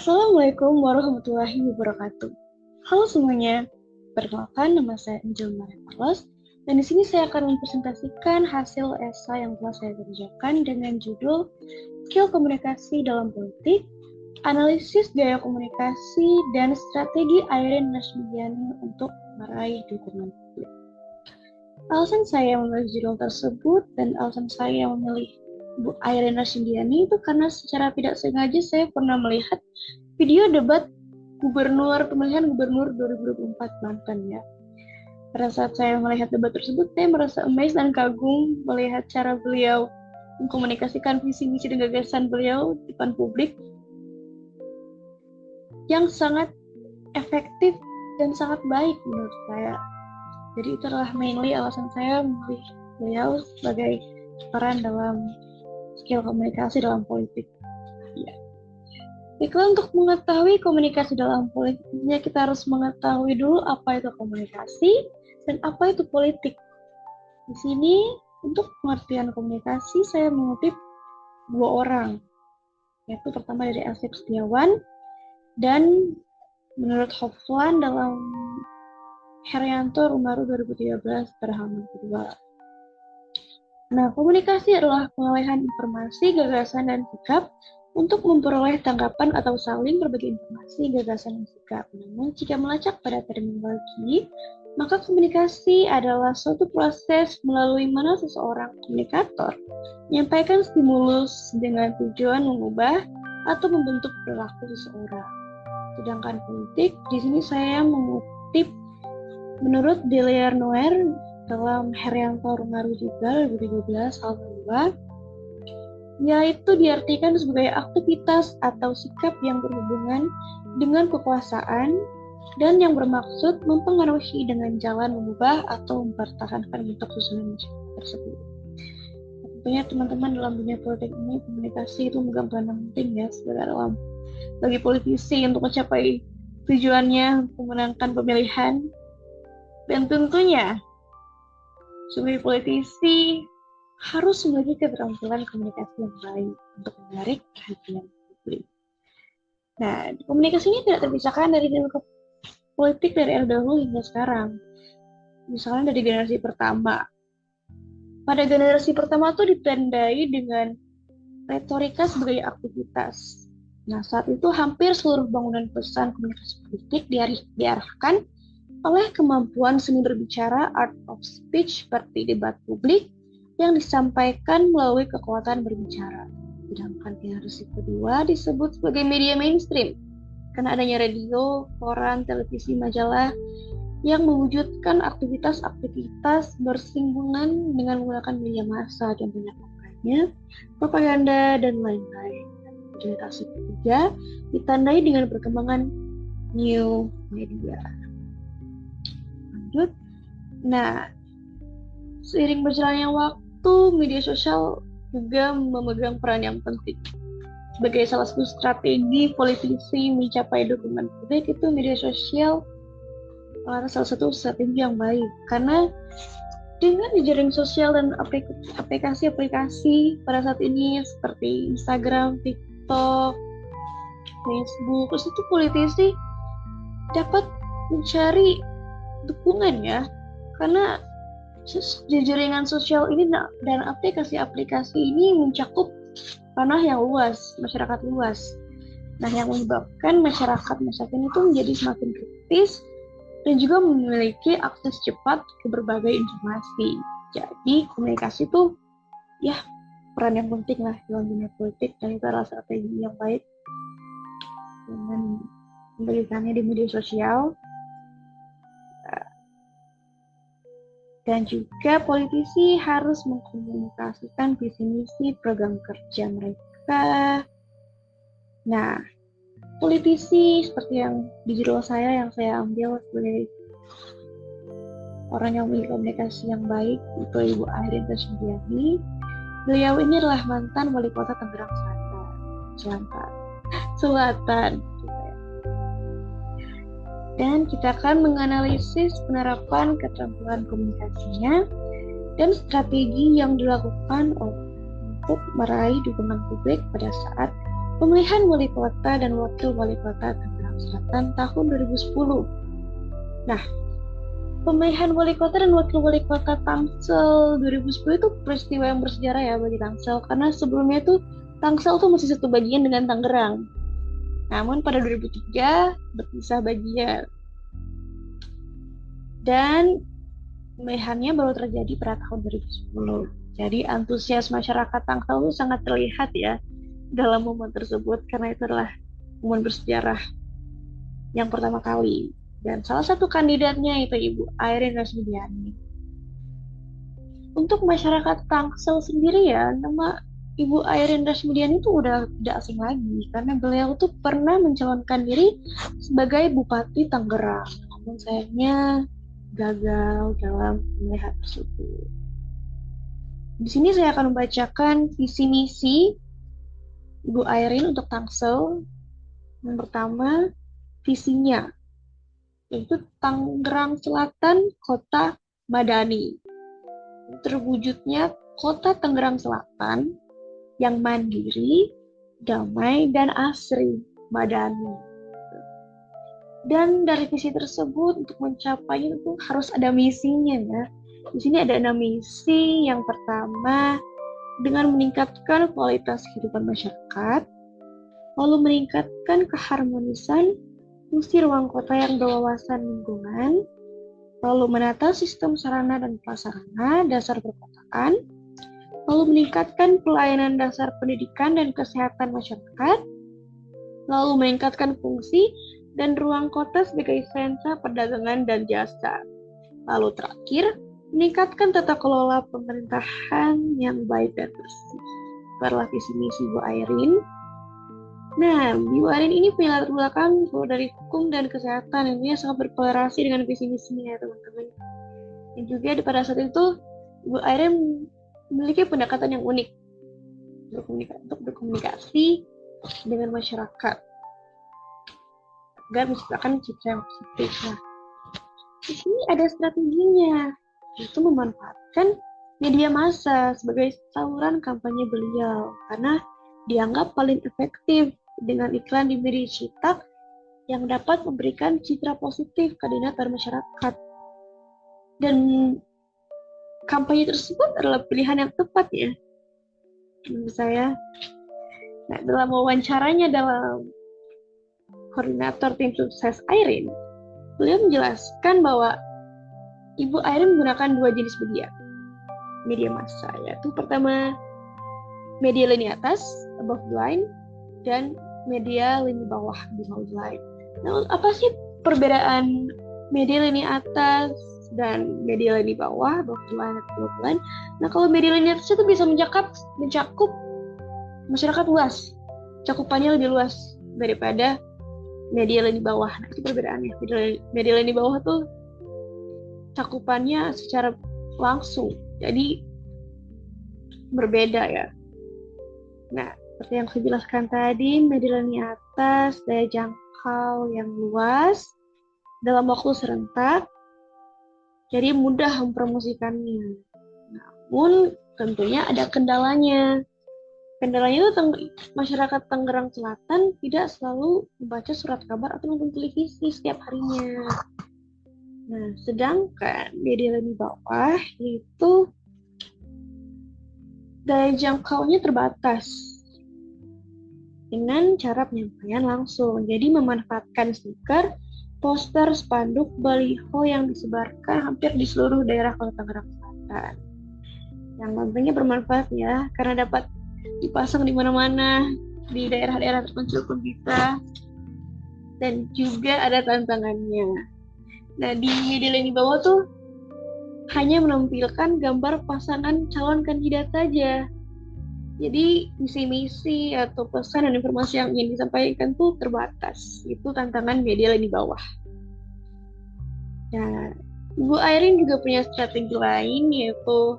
Assalamualaikum warahmatullahi wabarakatuh. Halo semuanya, perkenalkan nama saya Angel Maria Carlos, dan di sini saya akan mempresentasikan hasil esai yang telah saya kerjakan dengan judul Skill Komunikasi dalam Politik, Analisis Gaya Komunikasi, dan Strategi Airin Nasmidiani untuk meraih dukungan publik. Alasan saya memilih judul tersebut dan alasan saya memilih Bu Airin Nasmidiani itu karena secara tidak sengaja saya pernah melihat video debat pemilihan gubernur 2024 Banten ya. Pada saat saya melihat debat tersebut, saya merasa amazed dan kagum melihat cara beliau mengkomunikasikan visi misi dan gagasan beliau di depan publik yang sangat efektif dan sangat baik menurut saya. Jadi itu adalah mainly alasan saya memilih beliau sebagai peran dalam skill komunikasi dalam politik. Ya. Baiklah, untuk mengetahui komunikasi dalam politiknya, kita harus mengetahui dulu apa itu komunikasi dan apa itu politik. Di sini, untuk pengertian komunikasi, saya mengutip dua orang, yaitu pertama dari Asep Setiawan, dan menurut Hofland dalam Herianto Rumaru 2013 pada halaman kedua. Nah, komunikasi adalah pengalihan informasi, gagasan, dan sikap untuk memperoleh tanggapan atau saling berbagi informasi, gagasan, dan sikap. Namun, jika melacak pada terminologi, maka komunikasi adalah suatu proses melalui mana seseorang komunikator menyampaikan stimulus dengan tujuan mengubah atau membentuk perilaku seseorang. Sedangkan politik, di sini saya mengutip menurut Delia Noer dalam Herianto Rumaru juga 2013 halaman 2, yaitu diartikan sebagai aktivitas atau sikap yang berhubungan dengan kekuasaan dan yang bermaksud mempengaruhi dengan jalan mengubah atau mempertahankan bentuk susunan tersebut. Tentunya teman-teman dalam dunia politik ini komunikasi itu memegang peranan penting ya bagi politisi untuk mencapai tujuannya memenangkan pemilihan, dan tentunya sebagai politisi harus memiliki keterampilan komunikasi yang baik untuk menarik perhatian publik. Nah, komunikasi ini tidak terpisahkan dari dinamika politik dari era dahulu hingga sekarang. Misalnya dari generasi pertama. Pada generasi pertama itu ditandai dengan retorika sebagai aktivitas. Nah, saat itu hampir seluruh bangunan pesan komunikasi politik diarahkan oleh kemampuan seni berbicara, art of speech, seperti debat publik yang disampaikan melalui kekuatan berbicara. Sedangkan generasi kedua disebut sebagai media mainstream, karena adanya radio, koran, televisi, majalah yang mewujudkan aktivitas-aktivitas bersinggungan dengan menggunakan media massa, contohnya kampanye, propaganda, dan lain-lain. Generasi ketiga ditandai dengan perkembangan new media. Nah, seiring berjalannya waktu, media sosial juga memegang peran yang penting. Sebagai salah satu strategi politisi mencapai dukungan publik, itu media sosial adalah salah satu strategi yang baik. Karena dengan jejaring sosial dan aplikasi-aplikasi pada saat ini seperti Instagram, TikTok, Facebook, terus itu politisi dapat mencari dukungan ya, karena jaringan sosial ini dan aplikasi-aplikasi ini mencakup ranah yang luas, masyarakat luas. Nah, yang menyebabkan masyarakat masa kini itu menjadi semakin kritis dan juga memiliki akses cepat ke berbagai informasi. Jadi komunikasi itu ya peran yang penting lah dalam dunia politik, dan itu adalah strategi yang baik dengan memberikannya di media sosial. Dan juga politisi harus mengkomunikasikan visi misi program kerja mereka. Nah, politisi seperti yang di judul saya yang saya ambil sebagai orang yang memiliki komunikasi yang baik, itu Ibu Airin Nasmidiani. Beliau ini adalah mantan wali kota Tangerang Selatan. Dan kita akan menganalisis penerapan keterampilan komunikasinya dan strategi yang dilakukan untuk meraih dukungan publik pada saat Pemilihan wali kota dan wakil wali kota Tangerang Selatan tahun 2010. Nah, pemilihan wali kota dan wakil wali kota Tangsel 2010 itu peristiwa yang bersejarah ya bagi Tangsel, karena sebelumnya tuh Tangsel tuh masih satu bagian dengan Tangerang. Namun pada 2003 berpisah bagian. Dan pemilihannya baru terjadi pada tahun 2010. Jadi antusias masyarakat Tangsel itu sangat terlihat ya dalam momen tersebut, karena itu adalah momen bersejarah yang pertama kali. Dan salah satu kandidatnya itu Ibu Airin Rasmidiani. Untuk masyarakat Tangsel sendiri ya, nama Ibu Airin Rasmidiani itu udah tidak asing lagi, karena beliau tuh pernah mencalonkan diri sebagai Bupati Tangerang. Namun sayangnya gagal dalam pemilihan tersebut. Di sini saya akan membacakan visi misi Ibu Airin untuk Tangsel. Yang pertama, visinya yaitu Tangerang Selatan Kota Madani. Terwujudnya Kota Tangerang Selatan yang mandiri, damai, dan asri, madani. Dan dari visi tersebut untuk mencapainya itu harus ada misinya ya. Di sini ada 6 misi. Yang pertama, dengan meningkatkan kualitas kehidupan masyarakat, lalu meningkatkan keharmonisan fungsi ruang kota yang berwawasan lingkungan, lalu menata sistem sarana dan prasarana dasar perkotaan, lalu meningkatkan pelayanan dasar pendidikan dan kesehatan masyarakat, lalu meningkatkan fungsi dan ruang kota sebagai sentra perdagangan dan jasa. Lalu terakhir, meningkatkan tata kelola pemerintahan yang baik dan bersih. Itu adalah visi misi Bu Airin. Nah, Bu Airin ini punya latar belakang dari hukum dan kesehatan, yang ini sangat berkolerasi dengan visi misinya ya teman-teman. Dan juga pada saat itu, Bu Airin memiliki pendekatan yang unik untuk berkomunikasi dengan masyarakat agar menciptakan citra yang positif. Nah, di sini ada strateginya, yaitu memanfaatkan media massa sebagai saluran kampanye beliau, karena dianggap paling efektif dengan iklan di media cetak yang dapat memberikan citra positif kandidat dan masyarakat. Dan kampanye tersebut adalah pilihan yang tepat ya menurut saya. Nah, dalam wawancaranya dalam koordinator tim sukses Airin, beliau menjelaskan bahwa Ibu Airin menggunakan 2 jenis media massa, yaitu pertama media lini atas above the line dan media lini bawah below the line. Nah, apa sih perbedaan media lini atas dan media lini bawah above the line dan below the line? Nah, kalau media lini atas itu bisa mencakup masyarakat luas, cakupannya lebih luas daripada media lini bawah. Nah, itu perbedaannya. Media lini bawah tuh cakupannya secara langsung, jadi berbeda ya. Nah, seperti yang saya jelaskan tadi, media lini atas daya jangkau yang luas dalam waktu serentak, jadi mudah mempromosikannya. Namun tentunya ada kendalanya. Kendalanya itu masyarakat Tangerang Selatan tidak selalu membaca surat kabar atau nonton televisi setiap harinya. Nah, sedangkan media lini bawah itu daya jangkaunya terbatas dengan cara penyampaian langsung. Jadi memanfaatkan stiker, poster, spanduk, baliho yang disebarkan hampir di seluruh daerah Kota Tangerang Selatan. Yang tentunya bermanfaat ya, karena dapat dipasang di mana-mana, di daerah-daerah terpencil pun bisa. Dan juga ada tantangannya. Nah, di media lini bawah tuh hanya menampilkan gambar pasangan calon kandidat saja. Jadi misi-misi atau pesan dan informasi yang ingin disampaikan tuh terbatas. Itu tantangan media lini bawah. Nah, Ibu Airin juga punya strategi lain, yaitu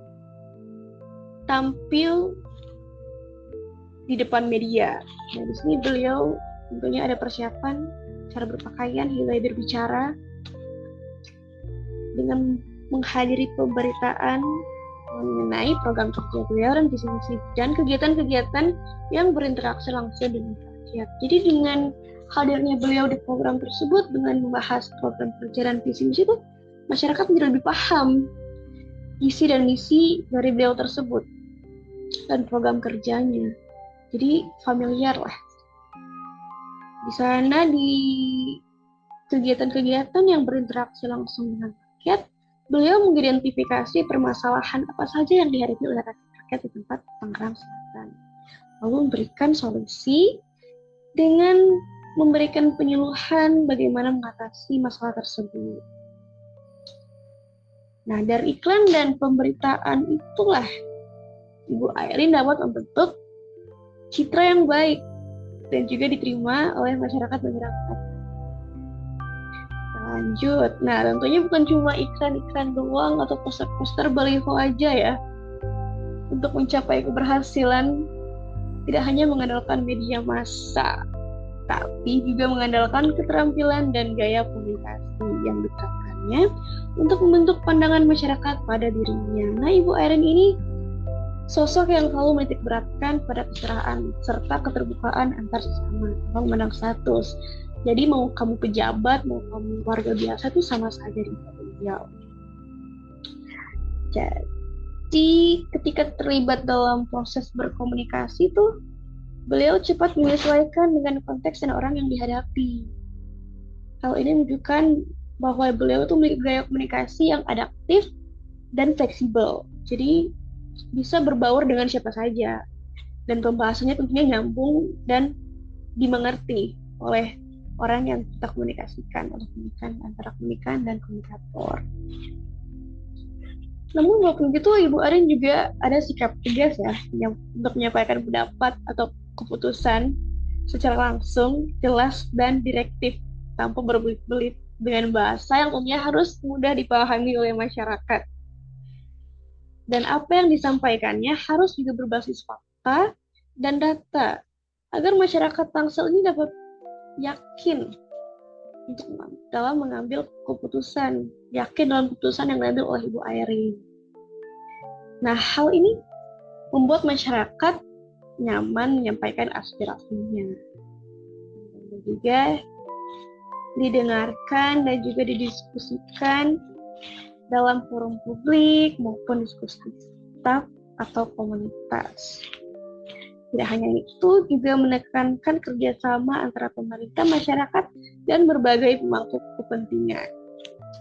tampil di depan media. Nah, di sini beliau tentunya ada persiapan cara berpakaian hingga berbicara dengan menghadiri pemberitaan mengenai program kerja beliau dan visi misi dan kegiatan-kegiatan yang berinteraksi langsung dengan rakyat. Jadi dengan hadirnya beliau di program tersebut, dengan membahas program kerja dan visi misi itu, masyarakat menjadi lebih paham isi dan misi dari beliau tersebut dan program kerjanya. Jadi familiar lah. Di sana di kegiatan-kegiatan yang berinteraksi langsung dengan rakyat, beliau mengidentifikasi permasalahan apa saja yang dihadapi oleh rakyat di tempat Tangerang Selatan, lalu memberikan solusi dengan memberikan penyuluhan bagaimana mengatasi masalah tersebut. Nah, dari iklan dan pemberitaan itulah Ibu Airin dapat membentuk citra yang baik dan juga diterima oleh masyarakat masyarakat. Lanjut. Nah, tentunya bukan cuma iklan-iklan doang atau poster-poster baliho aja ya. Untuk mencapai keberhasilan, tidak hanya mengandalkan media massa, tapi juga mengandalkan keterampilan dan gaya komunikasi yang diterapkannya untuk membentuk pandangan masyarakat pada dirinya. Nah, Ibu Airin ini sosok yang selalu menitik beratkan pada keseraan serta keterbukaan antar sesama, memandang status. Jadi mau kamu pejabat, mau kamu warga biasa itu sama saja di beliau. Jadi ketika terlibat dalam proses berkomunikasi tuh, beliau cepat menyesuaikan dengan konteks dan orang yang dihadapi. Hal ini menunjukkan bahwa beliau itu memiliki gaya komunikasi yang adaptif dan fleksibel. Jadi bisa berbaur dengan siapa saja. Dan pembahasannya tentunya nyambung dan dimengerti oleh orang yang kita komunikasikan, antara komunikan dan komunikator. Namun walaupun begitu, Ibu Airin juga ada sikap tegas ya, untuk menyampaikan pendapat atau keputusan secara langsung, jelas, dan direktif, tanpa berbelit-belit dengan bahasa yang tentunya harus mudah dipahami oleh masyarakat. Dan apa yang disampaikannya harus juga berbasis fakta dan data, agar masyarakat Tangsel ini dapat yakin dalam mengambil keputusan, yakin dalam keputusan yang diambil oleh Ibu Airin. Nah, hal ini membuat masyarakat nyaman menyampaikan aspirasinya, dan juga didengarkan dan juga didiskusikan dalam forum publik maupun diskusi staff atau komunitas. Tidak hanya itu, juga menekankan kerjasama antara pemerintah, masyarakat, dan berbagai pemangku kepentingan.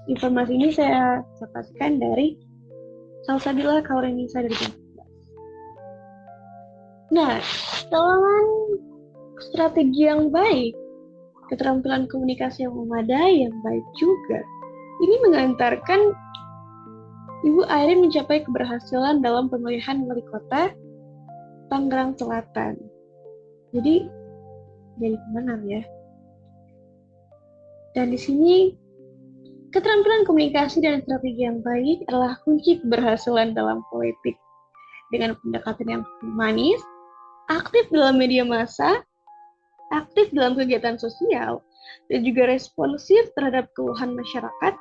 Informasi ini saya dapatkan dari Salsabila Kaurenisa dari Bangladesh. Nah, dalam strategi yang baik, keterampilan komunikasi yang memadai, yang baik juga, ini mengantarkan Ibu Airin mencapai keberhasilan dalam pemilihan wali kota Tangerang Selatan. Jadi pemenang ya. Dan di sini keterampilan komunikasi dan strategi yang baik adalah kunci keberhasilan dalam politik. Dengan pendekatan yang humanis, aktif dalam media massa, aktif dalam kegiatan sosial, dan juga responsif terhadap keluhan masyarakat,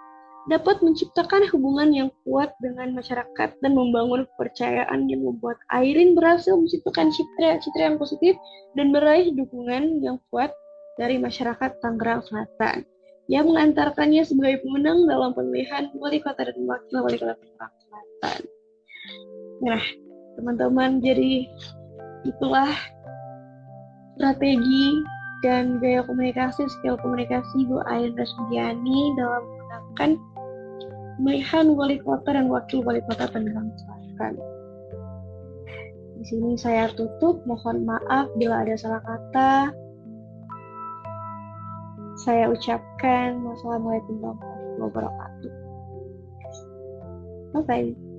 dapat menciptakan hubungan yang kuat dengan masyarakat dan membangun kepercayaan yang membuat Airin berhasil menciptakan citra yang positif dan meraih dukungan yang kuat dari masyarakat Tangerang Selatan yang mengantarkannya sebagai pemenang dalam pemilihan wali kota dan wakil wali kota Tangerang Selatan. Nah, teman-teman, jadi itulah strategi dan gaya komunikasi, skill komunikasi Ibu Airin Rasmidiani dalam menggunakan pemilihan wali kota dan wakil wali kota Tangerang Selatan. Di sini saya tutup, mohon maaf bila ada salah kata. Saya ucapkan wassalamualaikum warahmatullahi wabarakatuh. Bye-bye.